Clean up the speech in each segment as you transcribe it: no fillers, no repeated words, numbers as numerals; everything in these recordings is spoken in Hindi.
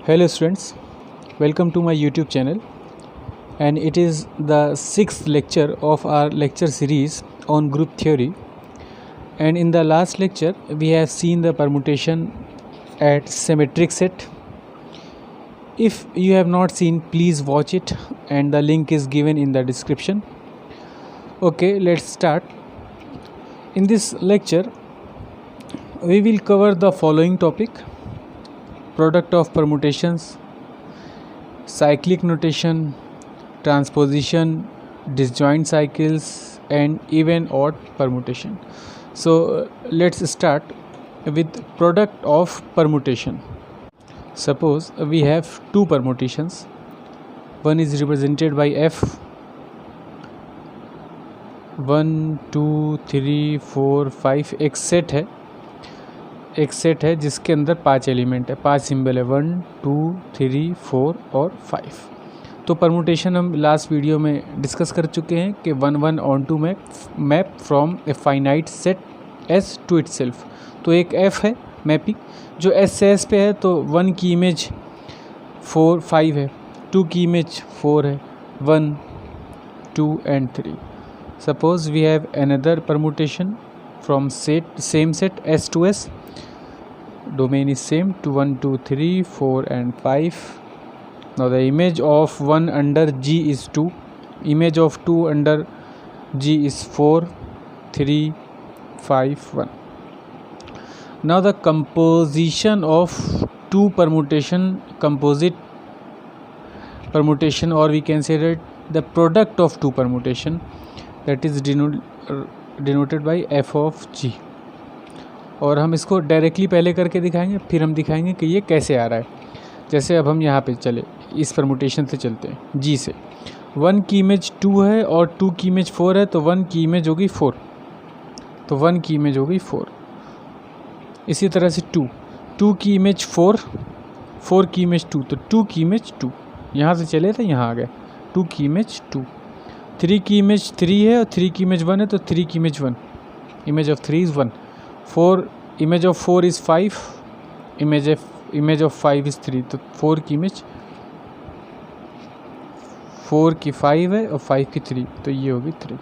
Hello students, welcome to my YouTube channel, and it is the 6th lecture of our lecture series on group theory. And in the last lecture we have seen the permutation at symmetric set. If you have not seen, please watch it, and the link is given in the description. Okay, let's start. In this lecture we will cover the following topic: product of permutations, cyclic notation, transposition, disjoint cycles, and even odd permutation. So let's start with product of permutation. Suppose we have two permutations. One is represented by f, 1 2 3 4 5 एक सेट है जिसके अंदर 5 एलिमेंट है, 5 सिंबल है, 1 2 3 4 और 5. तो परमुटेशन हम लास्ट वीडियो में डिस्कस कर चुके हैं कि 1 1 on to map from a finite set S to itself. तो एक एफ है मैपिंग जो एस से एस पे है, तो 1 की इमेज 4 5 है, 2 की इमेज 4 है, 1 2 and 3. Suppose we have another permutation from same set S to S. Domain is same to 1 2 3 4 and 5. Now the image of 1 under G is 2, image of 2 under G is 4 3 5 1. Now the composition of two composite permutation, or we can say that the product of two permutation, that is denoted by f of g. और हम इसको डायरेक्टली पहले करके दिखाएंगे, फिर हम दिखाएंगे कि ये कैसे आ रहा है. जैसे अब हम यहाँ पे चले, इस परमुटेशन से चलते हैं g से. 1 की इमेज 2 है और 2 की इमेज 4 है, तो 1 की इमेज होगी 4, तो 1 की इमेज होगी 4. इसी तरह से 2 की इमेज 4 की इमेज 2, तो 2 की इमेज 2. यहाँ से चले तो यहाँ आ गए 2 की इमेज 2. 3 की इमेज 3 है और 3 की इमेज 1 है, तो 3 की image 1, image of 3 is 1. 4 image of 4 is 5, image of 5 is 3, तो 4 की इमेज 4 की 5 है और 5 की 3, तो ये होगी 3.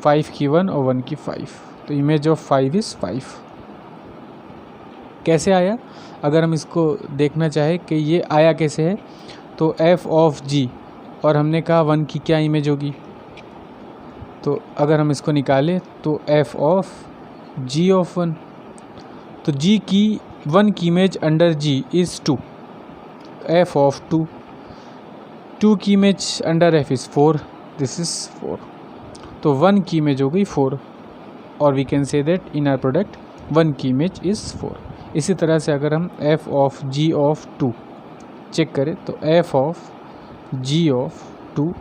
5 की 1 और 1 की 5, तो इमेज ऑफ 5 इज़ 5. कैसे आया? अगर हम इसको देखना चाहें कि ये आया कैसे है, तो f ऑफ g, और हमने कहा 1 की क्या इमेज होगी, तो अगर हम इसको निकालें तो f ऑफ g ऑफ 1, तो g की 1 की image under g is 2, f of 2 की image under f is 4, this is 4, तो 1 की इमेज हो गई 4, और we can say that in R product 1 की इमेज इज़ 4. इसी तरह से अगर हम f of g of 2 check करें, तो f of g of 2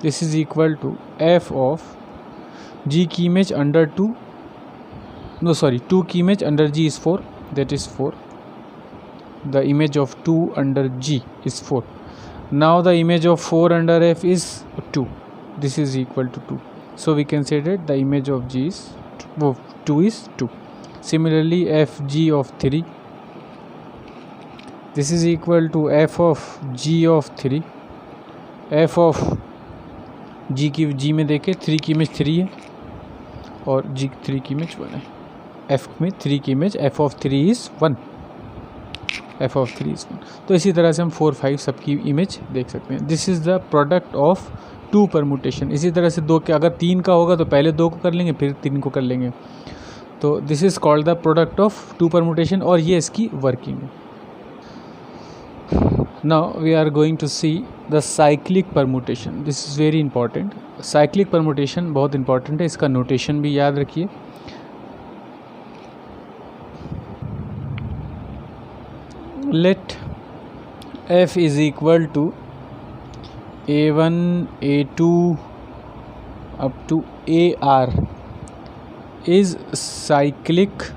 this is equal to f of g की इमेज अंडर 2 की image under g is 4, that is 4. The image of 2 under g is 4. Now the image of 4 under f is 2. This is equal to 2. So we can say that the image of g is 2 is 2. Similarly, f g of 3, this is equal to f of g of 3. f of g की g में देखें 3 की इमेज 3 है और g 3 की इमेज 1 है. f में 3 की image f of 3 is 1, f of 3 is 1. तो इसी तरह से हम 4 5 सबकी इमेज देख सकते हैं. This is the product of 2 permutation. इसी तरह से 2 के अगर 3 का होगा तो पहले 2 को कर लेंगे फिर 3 को कर लेंगे. तो this is called the product of 2 permutation, और ये इसकी वर्किंग है. Now we are going to see the cyclic permutation. This is very important. Cyclic permutation बहुत important है, इसका notation भी याद रखिए. Let f is equal to a1 a2 up to ar is cyclic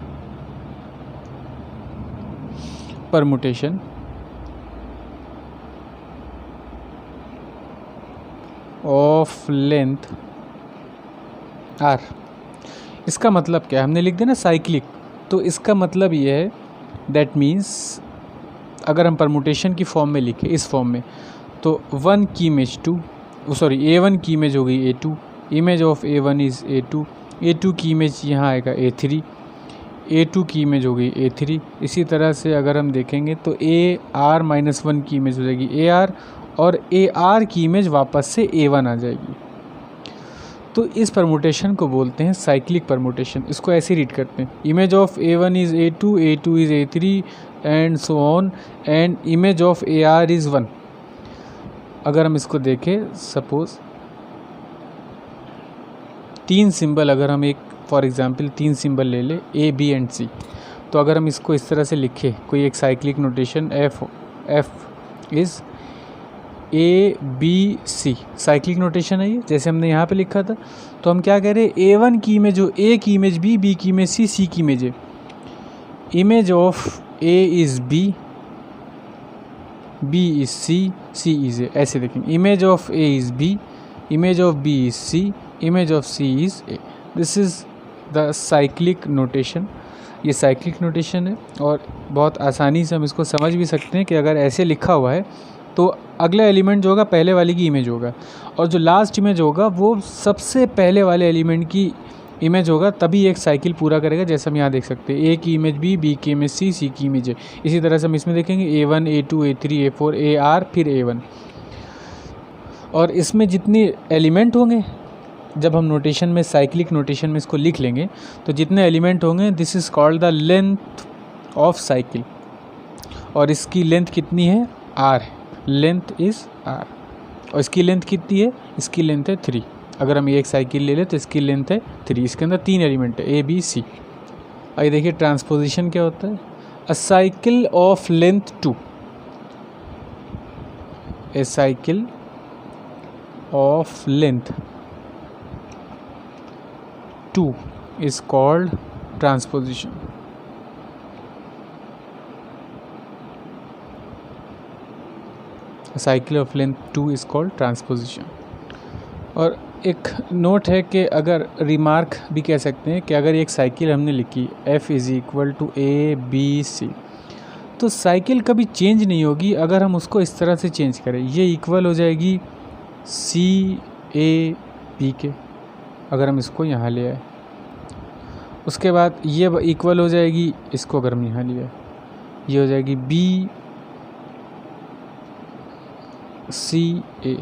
permutation of length r. इसका मतलब क्या है? हमने लिख दिया ना साइक्लिक, तो इसका मतलब ये है दैट मीन्स अगर हम परमुटेशन की फॉर्म में लिखें इस फॉर्म में, तो 1 की इमेज A1 की इमेज हो गई A2, image of A1 is A2, A2 की इमेज यहाँ आएगा A3, A2 की इमेज हो गई A3। इसी तरह से अगर हम देखेंगे तो AR-1 की इमेज हो जाएगी AR, और AR की इमेज वापस से A1 आ जाएगी। तो इस परमुटेशन को बोलते हैं साइक्लिक परमुटेशन। इसको ऐसे रीड करते हैं, image of A1 is A2, A2 is A3 and so on, and image of AR is 1। अगर हम इसको देखें, सपोज 3 सिंबल, अगर हम एक फॉर एग्जांपल 3 सिंबल ले ले A, B एंड C, तो अगर हम इसको इस तरह से लिखें, कोई एक cyclic notation F is ABC, cyclic notation है ये, जैसे हमने यहाँ पे लिखा था। तो हम क्या कह रहे हैं, A1 की इमेज हो A की इमेज B, B की इमेज C, C की इमेज है। Image of A is B, B is C, C is A। ऐसे देखेंगे, image of A is B, image of B is C, image of C is A। This is the cyclic notation. ये साइक्लिक नोटेशन है, और बहुत आसानी से हम इसको समझ भी सकते हैं कि अगर ऐसे लिखा हुआ है तो अगला एलिमेंट जो होगा पहले वाले की इमेज होगा, और जो लास्ट इमेज होगा वो सबसे पहले वाले एलिमेंट की इमेज होगा, तभी एक साइकिल पूरा करेगा। जैसे हम यहाँ देख सकते हैं, A की इमेज B, B की इमेज C, C की इमेज है। इसी तरह से हम इसमें देखेंगे A1, A2, A3, A4, AR, फिर A1। और इसमें जितने एलिमेंट होंगे, जब हम नोटेशन में साइक्लिक नोटेशन में इसको लिख लेंगे, तो जितने एलिमेंट होंगे, this is called the length of cycle. और इसकी लेंथ कितनी है, R है, लेंथ इज़ R। और इसकी लेंथ कितनी है, इसकी लेंथ है 3। अगर हम एक साइकिल ले लें तो इसकी लेंथ है 3। इसके अंदर 3 एलिमेंट है A, B, C। आइए देखिए ट्रांसपोजिशन क्या होता है। अ cycle of length 2, A cycle of length 2 is called transposition. A cycle of length 2 is called transposition. और एक नोट है कि अगर रिमार्क भी कह सकते हैं कि अगर एक साइकिल हमने लिखी F is equal to ABC, तो साइकिल कभी चेंज नहीं होगी अगर हम उसको इस तरह से चेंज करें। ये इक्वल हो जाएगी CAB के, अगर हम इसको यहाँ ले आए। उसके बाद ये इक्वल हो जाएगी इसको, अगर हम यहाँ लिया, ये हो जाएगी BCA।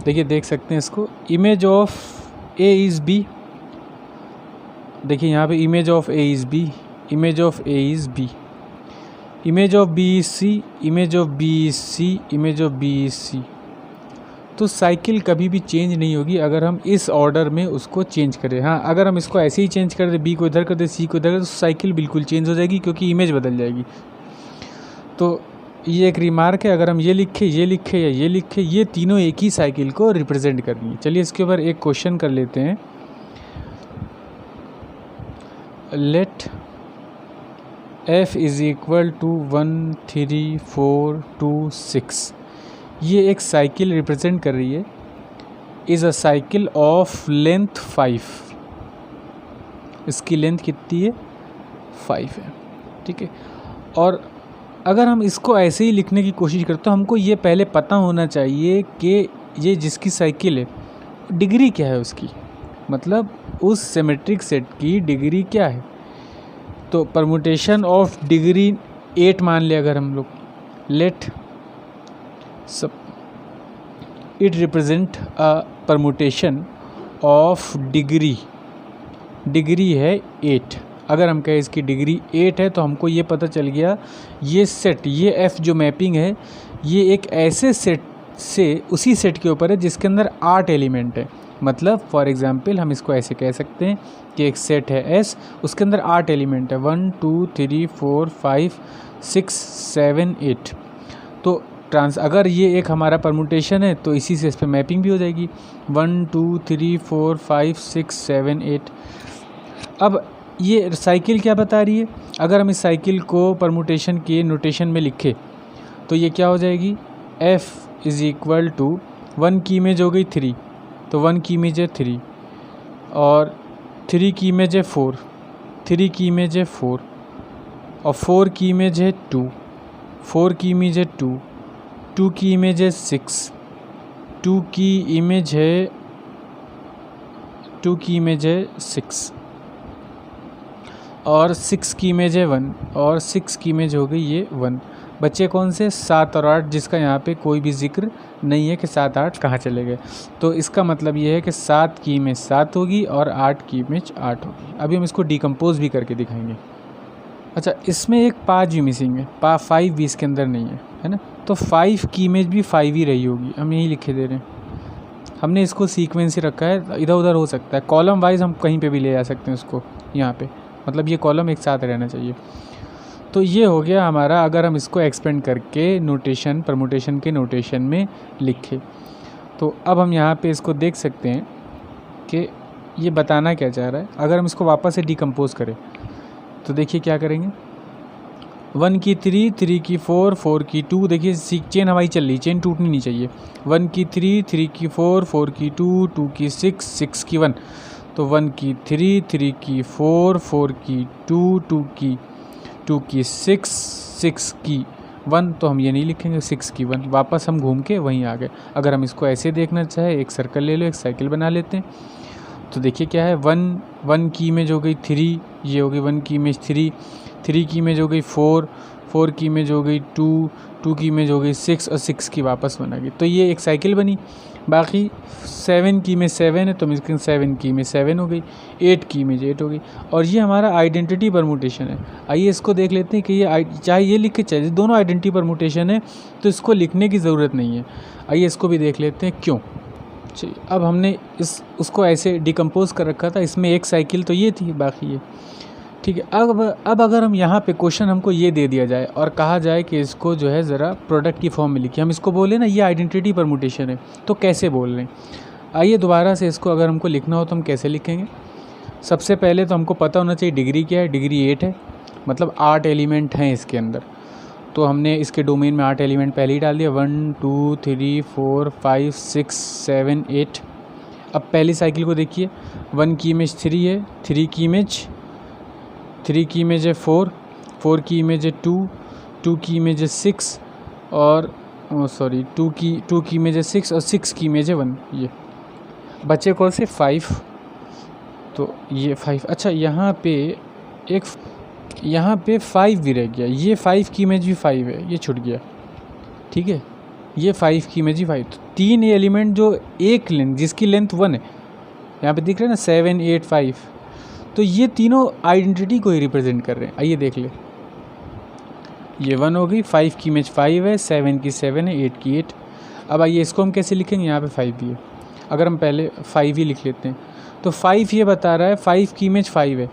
देखिए, देख सकते हैं इसको, image of A is B। देखिए यहाँ पे image of A is B, image of A is B, image of B is C, image of B is C, image of B is C। तो साइकिल कभी भी चेंज नहीं होगी अगर हम इस ऑर्डर में उसको चेंज करें। हाँ, अगर हम इसको ऐसे ही चेंज कर दे, B को इधर कर दे, C को इधर कर दे, तो साइकिल बिल्कुल चेंज हो जाएगी, क्योंकि इमेज बदल जाएगी। तो ये एक रिमार्क है, अगर हम ये लिखे या ये लिखे, ये तीनों एक ही साइकिल को रिप्रेजेंट कर रही है। चलिए इसके ऊपर एक क्वेश्चन कर लेते हैं। Let F is equal to 1, 3, 4, 2, 6। ये एक साइकिल रिप्रेजेंट कर रही है, is a cycle of length 5। इसकी लेंथ कितनी है, 5 है, ठीक है। और अगर हम इसको ऐसे ही लिखने की कोशिश करते तो हमको ये पहले पता होना चाहिए कि ये जिसकी साइकिल है डिग्री क्या है उसकी, मतलब उस सिमेट्रिक सेट की डिग्री क्या है। तो परमुटेशन ऑफ डिग्री 8 मान लिया अगर हम लोग, let it represent a permutation of degree है 8। अगर हम कहें इसकी डिग्री 8 है, तो हमको ये पता चल गया ये सेट, ये F जो मैपिंग है, ये एक ऐसे सेट से उसी सेट के ऊपर है जिसके अंदर 8 एलिमेंट है। मतलब फॉर एग्जांपल हम इसको ऐसे कह सकते हैं कि एक सेट है S, उसके अंदर 8 एलिमेंट है, 1, 2, 3, 4, 5, 6, 7, 8। तो अगर ये एक हमारा परमुटेशन है तो इसी से इस पर मैपिंग भी हो जाएगी, 1, 2, 3, 4, 5, 6, 7, 8। अब ये साइकिल क्या बता रही है, अगर हम इस साइकिल को परमुटेशन के नोटेशन में लिखें तो ये क्या हो जाएगी, F इज़ इक्वल टू 1 की इमेज हो गई 3, तो 1 की इमेज है 3, और 3 की इमेज है 4, 3 की इमेज है 4, और 4 की इमेज है 2, 4 की इमेज है 2, 2 की इमेज है 6, 2 की इमेज है 2 की इमेज है 6, और 6 की इमेज है 1, और 6 की इमेज हो गई ये 1। बच्चे कौन से? 7 और 8, जिसका यहाँ पे कोई भी जिक्र नहीं है कि 7 8 कहाँ चले गए। तो इसका मतलब ये है कि 7 की इमेज 7 होगी और 8 की इमेज 8 होगी। अभी हम इसको डिकम्पोज भी करके दिखाएंगे। अच्छा, इसमें एक 5 भी मिसिंग है, 5 भी इसके अंदर नहीं है ना। तो 5 की इमेज भी 5 ही रही होगी, हम यही लिखे दे रहे हैं। हमने इसको सीक्वेंस ही रखा है, इधर उधर हो सकता है, कॉलम वाइज हम कहीं पे भी ले जा सकते हैं उसको यहाँ पे, मतलब ये कॉलम एक साथ रहना चाहिए। तो ये हो गया हमारा, अगर हम इसको एक्सपेंड करके नोटेशन, परमुटेशन के नोटेशन में लिखें। तो अब हम यहाँ पे इसको देख सकते हैं कि ये बताना क्या चाह रहा है। अगर हम इसको वापस से डिकम्पोज करें तो देखिए क्या करेंगे। 1 की 3, 3 की 4, 4 की 2, देखिए चेन हमारी चल रही, चेन टूटनी नहीं चाहिए। 1 की 3, 3 की 4, 4 की 2, 2 की 6, 6 की 1। तो 1 की 3, 3 की 4, 4 की 2, 2 की 6, 6 की 1। तो हम ये नहीं लिखेंगे, 6 की 1। वापस हम घूम के वहीं आ गए। अगर हम इसको ऐसे देखना चाहे, एक सर्कल ले लो, एक साइकिल बना लेते हैं। तो देखिए क्या है, 1 की इमेज हो गई 3, ये हो गई 1 की इमेज 3, 3 की इमेज हो गई 4, 4 की इमेज हो गई 2, 2 की इमेज हो गई 6, और 6 की वापस बना गई। तो ये एक साइकिल बनी। बाकी 7 की इमेज 7 है, तो मिसकिन 7 की इमेज 7 हो गई, 8 की इमेज 8 हो गई। और ये हमारा आइडेंटिटी परमुटेशन है। आइए इसको देख लेते हैं कि ये चाहे ये लिख के चाहे दोनों आइडेंटिटी परमुटेशन है, तो इसको लिखने की ज़रूरत नहीं है। आइए इसको भी देख लेते हैं क्यों। चलिए, अब हमने उसको ऐसे डिकम्पोज कर रखा था, इसमें एक साइकिल तो ये थी, बाकी ये ठीक है। अब अगर हम यहाँ पे क्वेश्चन हमको ये दे दिया जाए और कहा जाए कि इसको जो है ज़रा प्रोडक्ट की फॉर्म में लिखिए, हम इसको बोले ना ये आइडेंटिटी परमुटेशन है, तो कैसे बोल रहे हैं। आइए दोबारा से इसको अगर हमको लिखना हो तो हम कैसे लिखेंगे। सबसे पहले तो हमको पता होना चाहिए डिग्री क्या है। डिग्री 8 है, मतलब 8 एलिमेंट हैं इसके अंदर। तो हमने इसके डोमेन में 8 एलिमेंट पहले ही डाल दिया, 1 2 3 4 5 6 7 8। अब पहली साइकिल को देखिए, 1 की इमेज 3 है, 3 की इमेज है 4, 4 की इमेज है 2, 2 की इमेज है 6, और 2 की इमेज है 6, और 6 की इमेज है 1। ये बच्चे कौन से 5, तो ये 5। अच्छा, यहाँ पे 5 भी रह गया, ये 5 की इमेज भी 5 है, ये छूट गया, ठीक है। ये 5 की इमेज भी 5। तो 3 एलिमेंट जो एक लेंथ, जिसकी लेंथ 1 है, यहाँ पे दिख रहा है ना 7 8 5, तो ये तीनों आइडेंटिटी को ही रिप्रेजेंट कर रहे हैं। आइए देख ले, ये 1 हो गई, 5 की इमेज 5 है, 7 की 7 है, 8 की 8। अब आइए इसको हम कैसे लिखेंगे, यहाँ पे 5 भी है, अगर हम पहले 5 ही लिख लेते हैं तो 5 ये बता रहा है 5 की इमेज 5 है।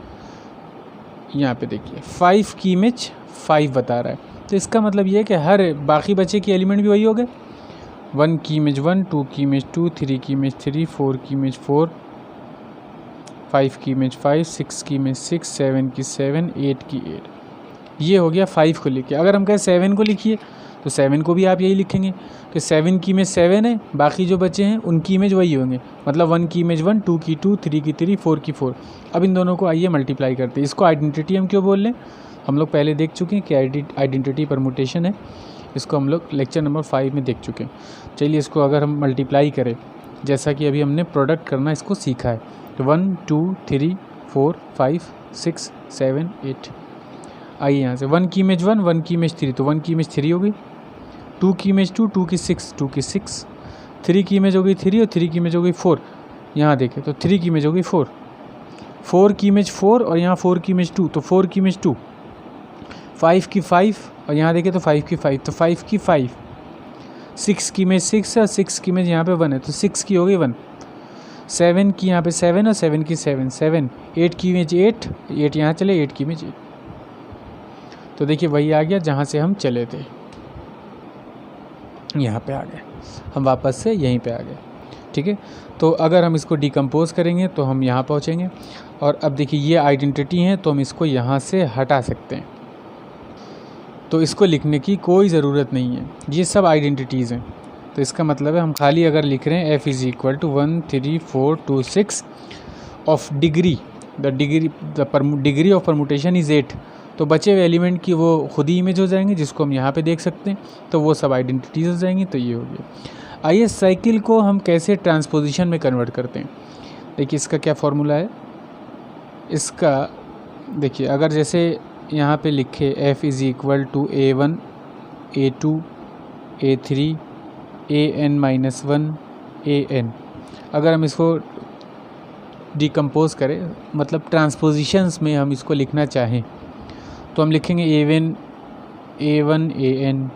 यहाँ पे देखिए 5 की इमेज 5 बता रहा है, तो इसका मतलब ये है कि हर बाकी बचे के एलिमेंट भी वही हो गए। 1 की इमेज 1, 2 की इमेज 2, 3 की इमेज 3, 4 की इमेज 4, 5 की इमेज 5, 6 की इमेज 6, 7 की 7, 8 की 8। ये हो गया 5 को लिखिए। अगर हम कहें 7 को लिखिए तो 7 को भी आप यही लिखेंगे कि 7 की इमेज 7 है, बाकी जो बचे हैं उनकी इमेज वही होंगे, मतलब 1 की इमेज 1, 2 की 2, 3 की 3, 4 की 4। अब इन दोनों को आइए मल्टीप्लाई करते हैं। इसको आइडेंटिटी हम क्यों बोल रहे हैं, हम लोग पहले देख चुके हैं कि आइडेंटिटी परमुटेशन है, इसको हम लोग लेक्चर नंबर 5 में देख चुके हैं। चलिए इसको अगर हम मल्टीप्लाई करें, जैसा कि अभी हमने प्रोडक्ट करना इसको सीखा है, तो 1 2 3 4 5 6 7 8। आइए यहाँ से 1 की इमेज 1, 1 की इमेज 3, तो 1 की इमेज 3 हो गई, 2 की इमेज 2, 2 की 6, 2 की 6, 3 की इमेज हो गई 3, और 3 की इमेज हो गई 4। यहाँ देखें तो 3 की इमेज हो गई 4, 4 की इमेज 4, और यहाँ 4 की इमेज 2, तो 4 की इमेज 2, 5 की 5, और यहाँ देखें तो 5 की 5, तो 5 की 5, 6 की इमेज 6 है, और 6 की इमेज यहाँ पे 1 है, तो 6 की हो गई 1, 7 की यहाँ पे 7, और 7 की 7, 7, 8 की इमेज 8, 8 यहाँ चले, 8 की इमेज 8। तो देखिए वही आ गया जहाँ से हम चले थे, यहाँ पे आ गए, हम वापस से यहीं पे आ गए, ठीक है। तो अगर हम इसको डिकम्पोज करेंगे तो हम यहाँ पहुँचेंगे, और अब देखिए ये आइडेंटिटी है, तो हम इसको यहाँ से हटा सकते हैं, तो इसको लिखने की कोई ज़रूरत नहीं है, ये सब आइडेंटिटीज़ हैं। तो इसका मतलब है हम खाली अगर लिख रहे हैं f = 1 3 4 2 6 of degree, the degree of permutation is 8, तो बचे हुए एलिमेंट की वो खुद ही इमेज हो जाएंगे, जिसको हम यहाँ पे देख सकते हैं, तो वो सब आइडेंटिटीज हो जाएंगी। तो ये हो गया। आइए साइकिल को हम कैसे ट्रांसपोजिशन में कन्वर्ट करते हैं। देखिए इसका क्या फॉर्मूला है। इसका देखिए, अगर जैसे यहाँ पे लिखे f is equal to a1 a2 a3 an-1 an, अगर हम इसको डिकम्पोज करें, मतलब ट्रांसपोजिशंस में हम इसको लिखना चाहें, तो हम लिखेंगे a1 an,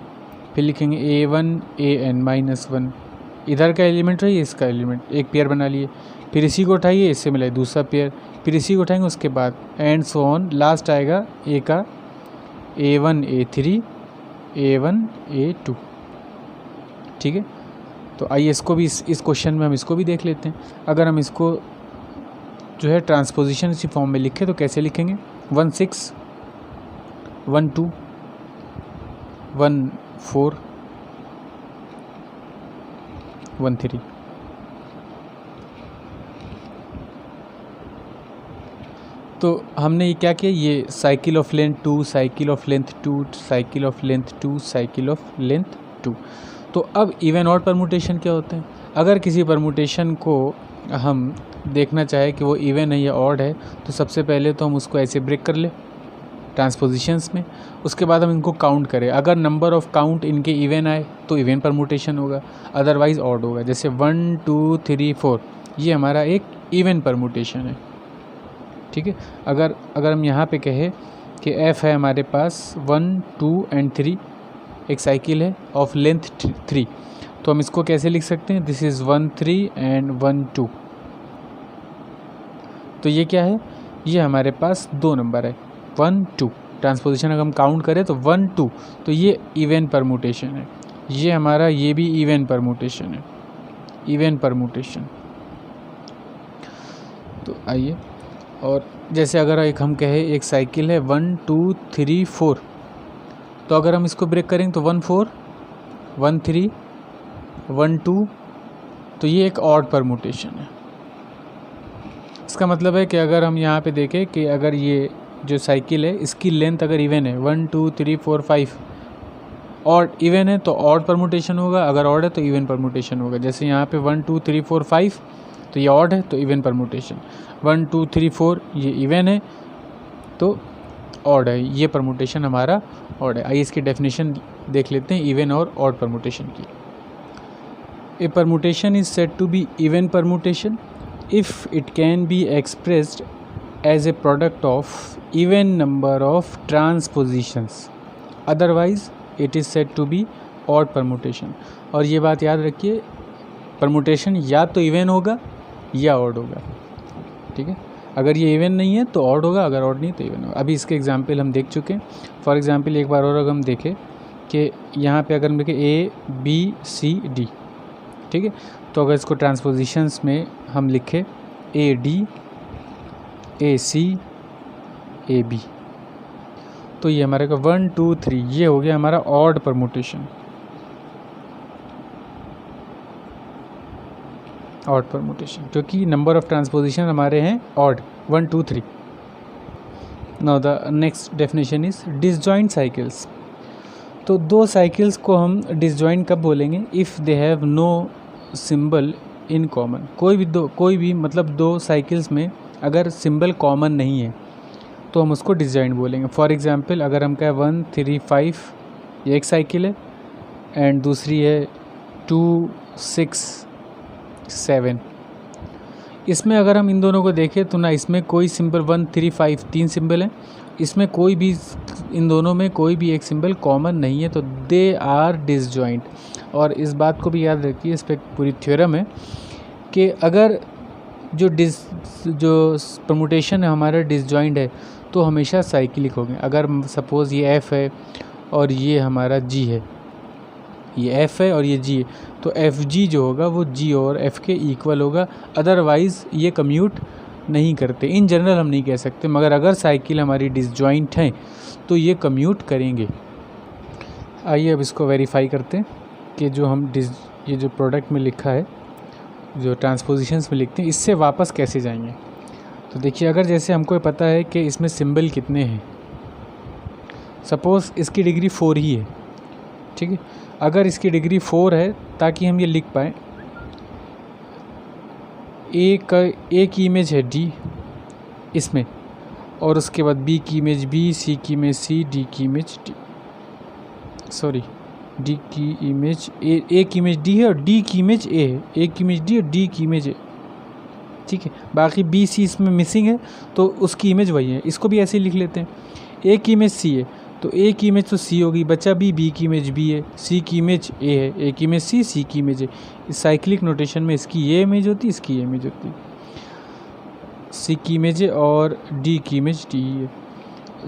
फिर लिखेंगे a1 an-1, इधर का एलिमेंट रही, इसका एलिमेंट, एक पेयर बना लिए, फिर इसी को उठाइए, इससे मिला दूसरा पेयर, फिर इसी को उठाएंगे, उसके बाद एंड सो ऑन, लास्ट आएगा ए का a1 a3 a1 a2। ठीक है, तो आइए इसको भी इस क्वेश्चन में हम इसको भी देख लेते हैं। अगर हम इसको जो है ट्रांसपोजिशन इसी फॉर्म में लिखें तो कैसे लिखेंगे, 1 6 1 2 1 4 1 3। तो हमने ये क्या किया, ये cycle of length 2, cycle of length 2, cycle of length 2, cycle of length 2। तो अब इवन ऑड परमुटेशन क्या होते हैं। अगर किसी परमुटेशन को हम देखना चाहे कि वो इवन है या ऑड है, तो सबसे पहले तो हम उसको ऐसे ब्रेक कर ले ट्रांसपोजिशंस में, उसके बाद हम इनको काउंट करें। अगर नंबर ऑफ काउंट इनके इवन आए तो इवन परमुटेशन होगा, अदरवाइज ऑड होगा। जैसे 1 2 3 4 ये हमारा एक इवन परमुटेशन है। ठीक है, अगर हम यहाँ पे कहें कि f है हमारे पास 1 2 एंड 3, एक साइकिल है ऑफ लेंथ 3, तो हम इसको कैसे लिख सकते हैं, दिस इज़ 1 3 एंड 1 2। तो ये क्या है, ये हमारे पास दो नंबर है 1 2। ट्रांसपोजिशन अगर हम काउंट करें तो 1 2, तो ये इवन परमुटेशन है। ये हमारा ये भी इवन परमुटेशन है, इवन परमुटेशन। तो आइए, और जैसे अगर एक हम कहें एक साइकिल है 1 2 3 4, तो अगर हम इसको ब्रेक करेंगे तो 1 4 1 3 1 2, तो ये एक ऑड परमुटेशन है। इसका मतलब है कि अगर हम यहाँ पे देखें कि अगर ये जो साइकिल है इसकी लेंथ अगर इवन है 1 2 3 4 5, ऑड इवन है तो ऑड परमुटेशन होगा, अगर ऑड है तो इवन परमुटेशन होगा। जैसे यहाँ पे 1 2 3 4 5, तो ये ऑड है तो इवन परमुटेशन, 1 2 3 4 ये इवन है तो ऑड है, ये परमुटेशन हमारा ऑड है। आइए इसकी डेफिनेशन देख लेते हैं इवन और ऑड परमुटेशन की। A permutation is said to be even permutation if it can be expressed as a product of even number of transpositions, otherwise it is said to be odd permutation. और ये बात याद रखिए, परमुटेशन या तो इवन होगा या ऑड होगा। ठीक है, अगर ये इवन नहीं है तो ऑड होगा, अगर ऑड नहीं तो इवन होगा। अभी इसके एग्जांपल हम देख चुके हैं। फॉर एग्जांपल एक बार और अगर हम देखें कि यहाँ पे अगर हम देखें A B C D, ठीक है, तो अगर इसको ट्रांसपोजिशंस में हम लिखें AD AC AB, तो ये हमारे का 1 2 3 ये हो गया हमारा ऑड परमुटेशन, ऑड परमुटेशन, क्योंकि नंबर ऑफ ट्रांसपोजिशन हमारे हैं odd 1 2 3। Now the next definition is disjoint cycles. तो दो साइकिल्स को हम डिसजॉइंट कब बोलेंगे, if they have no symbol in common. कोई भी मतलब दो साइकिल्स में अगर सिंबल कॉमन नहीं है तो हम उसको डिसजॉइंट बोलेंगे। फॉर एग्जांपल अगर हम कहें 1 3 5 ये एक साइकिल है एंड दूसरी है 2 6 7, इसमें अगर हम इन दोनों को देखें तो ना इसमें कोई सिंबल 1 3 5 तीन सिंबल हैं, इसमें कोई भी इन दोनों में कोई भी एक सिंबल कॉमन नहीं है, तो दे आर डिसजॉइंट। और इस बात को भी याद रखिए, इस पर पूरी थ्योरम है कि अगर जो परमुटेशन है हमारा डिसजॉइंट है तो हमेशा साइक्लिक होंगे। अगर सपोज़ ये F है और ये हमारा G है, ये F है और ये G है, तो FG जो होगा वो G और F के इक्वल होगा, अदरवाइज़ ये कम्यूट नहीं करते। इन जनरल हम नहीं कह सकते, मगर अगर साइकिल हमारी डिसजॉइंट है तो ये कम्यूट करेंगे। आइए अब इसको वेरीफाई करते हैं कि जो हम ये जो प्रोडक्ट में लिखा है, जो ट्रांसपोजिशंस में लिखते हैं, इससे वापस कैसे जाएंगे। तो देखिए, अगर जैसे हमको पता है कि इसमें सिंबल कितने हैं, सपोज़ इसकी डिग्री 4 ही है, ठीक है। अगर इसकी डिग्री 4 है, ताकि हम ये लिख पाएँ, ए की इमेज है D इसमें, और उसके बाद B की इमेज B, C की इमेज C, D की इमेज D, सॉरी D की इमेज A की इमेज D है और D की इमेज A है। A की इमेज D और D की इमेज A, ठीक है। बाकी B C इसमें मिसिंग है, तो उसकी इमेज वही है। इसको भी ऐसे ही लिख लेते हैं। A की इमेज C है, तो A की इमेज तो C होगी, बचा B की इमेज B है, C की इमेज A है, A की इमेज C की इमेज है। इस साइक्लिक नोटेशन में इसकी ये इमेज होती है, इसकी ये इमेज होती है, C की इमेज है और D की इमेज D है।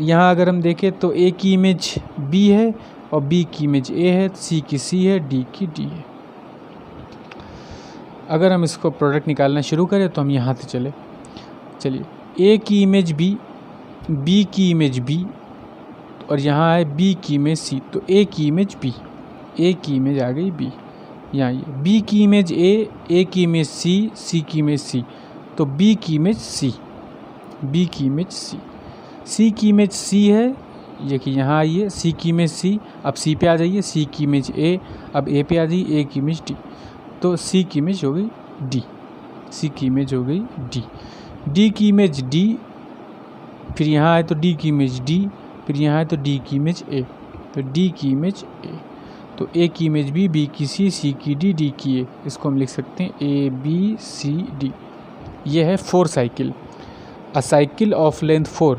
यहाँ अगर हम देखें तो A की इमेज B है और B की इमेज A है, C की C है, D की D है। अगर हम इसको प्रोडक्ट निकालना शुरू करें तो हम यहाँ से चलिए A की इमेज B, B की इमेज B, और यहाँ है B की इमेज C, तो A की इमेज B, A की इमेज आ गई B। यहाँ ये B की इमेज A की इमेज C, C की इमेज C, तो B की इमेज C, B की इमेज C, C की इमेज C है, ये कि यहाँ आइए, C की इमेज C, अब C पे आ जाइए, C की इमेज A, अब A पे आ जाइए, A की इमेज D, तो C की इमेज हो गई D, C की इमेज हो गई D, D की इमेज D, फिर यहाँ आए तो D की इमेज D, फिर यहाँ आए तो D की इमेज A, तो D की इमेज A, तो A की इमेज B की C, C की D, D की A, इसको हम लिख सकते हैं A B C D। ये है 4 cycle. A cycle of length 4,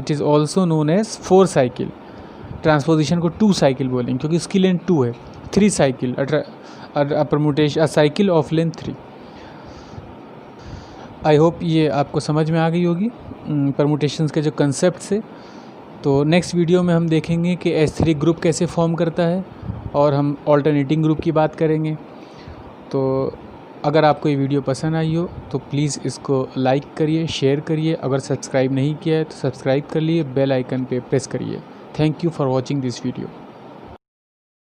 it is also known as 4 cycle. Transposition को 2 साइकिल बोलेंगे क्योंकि इसकी लेंथ 2 है। 3 cycle, permutation, a cycle of length 3। I hope ये आपको समझ में आ गई होगी परमुटेशंस के जो कंसेप्ट से। तो नेक्स्ट वीडियो में हम देखेंगे कि S3 ग्रुप कैसे फॉर्म करता है, और हम ऑल्टरनेटिंग ग्रुप की बात करेंगे। तो अगर आपको ये वीडियो पसंद आई हो तो प्लीज़ इसको लाइक करिए, शेयर करिए। अगर सब्सक्राइब नहीं किया है तो सब्सक्राइब कर लिए, बेल आइकन पे प्रेस करिए। Thank you for watching this video.